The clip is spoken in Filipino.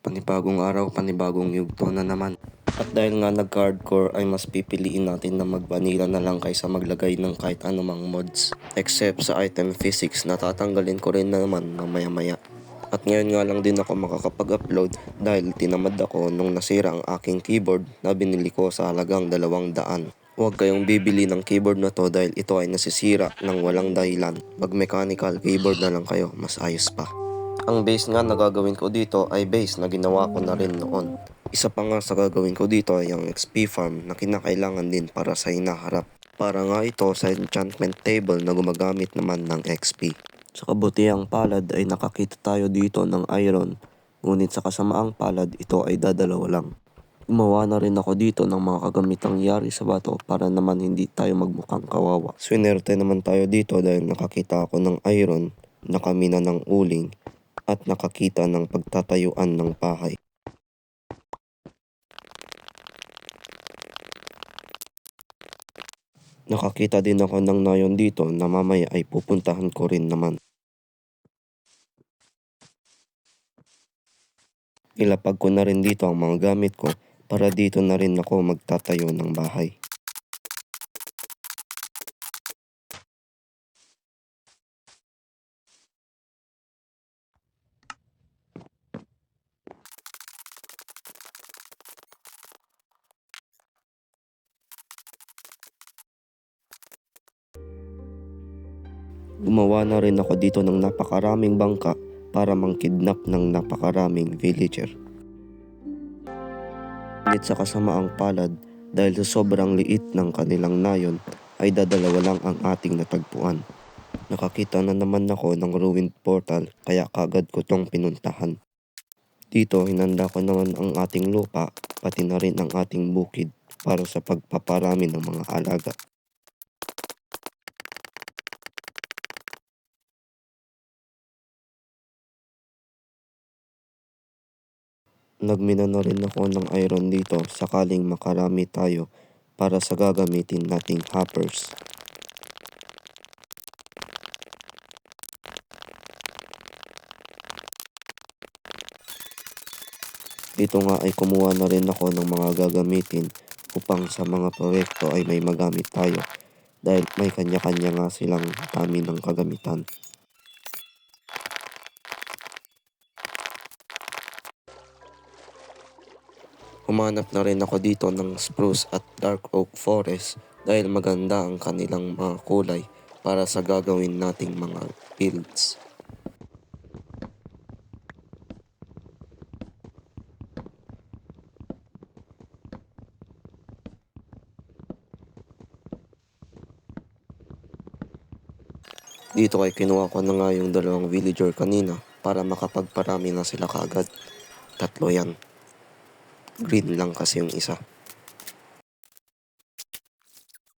Panibagong araw, panibagong yugto na naman. At dahil nga nag-hardcore ay mas pipiliin natin na mag-vanilla na lang kaysa maglagay ng kahit anumang mods. Except sa item physics na tatanggalin ko rin naman mamaya maya. At ngayon nga lang din ako makakapag-upload dahil tinamad ako nung nasira ang aking keyboard na binili ko sa halagang 200. Huwag kayong bibili ng keyboard na to dahil ito ay nasisira ng walang dahilan. Mag-mechanical keyboard na lang kayo, mas ayos pa. Ang base nga na gagawin ko dito ay base na ginawa ko na rin noon. Isa pa nga sa gagawin ko dito ay ang XP farm na kinakailangan din para sa hinaharap. Para nga ito sa enchantment table na gumagamit naman ng XP. Sa kabutihang palad ay nakakita tayo dito ng iron, ngunit sa kasamaang palad ito ay dadalawa lang. Gumawa na rin ako dito ng mga kagamitang yari sa bato para naman hindi tayo magmukhang kawawa. Swinerte naman tayo dito dahil nakakita ako ng iron, nakamina ng uling, at nakakita ng pagtatayuan ng bahay. Nakakita din ako ng nayon dito na mamaya ay pupuntahan ko rin naman. Ilapag ko na rin dito ang mga gamit ko para dito na rin ako magtatayo ng bahay. Gumawa na rin ako dito ng napakaraming bangka para mangkidnap ng napakaraming villager. Ngunit sa kasamaang palad, dahil sa sobrang liit ng kanilang nayon, ay dadalawa lang ang ating natagpuan. Nakakita na naman ako ng ruined portal kaya kagad ko tong pinuntahan. Dito hinanda ko naman ang ating lupa pati na rin ang ating bukid para sa pagpaparami ng mga alaga. Nagmina na rin ako ng iron dito sakaling makarami tayo para sa gagamitin nating hoppers. Dito nga ay kumuha na rin ako ng mga gagamitin upang sa mga proyekto ay may magamit tayo dahil may kanya-kanya nga silang dami ng kagamitan. Humanap na rin ako dito ng spruce at dark oak forest dahil maganda ang kanilang mga kulay para sa gagawin nating mga builds. Dito ay kinuha ko na nga yung dalawang villager kanina para makapagparami na sila kaagad. 3 yan. Green lang kasi yung isa.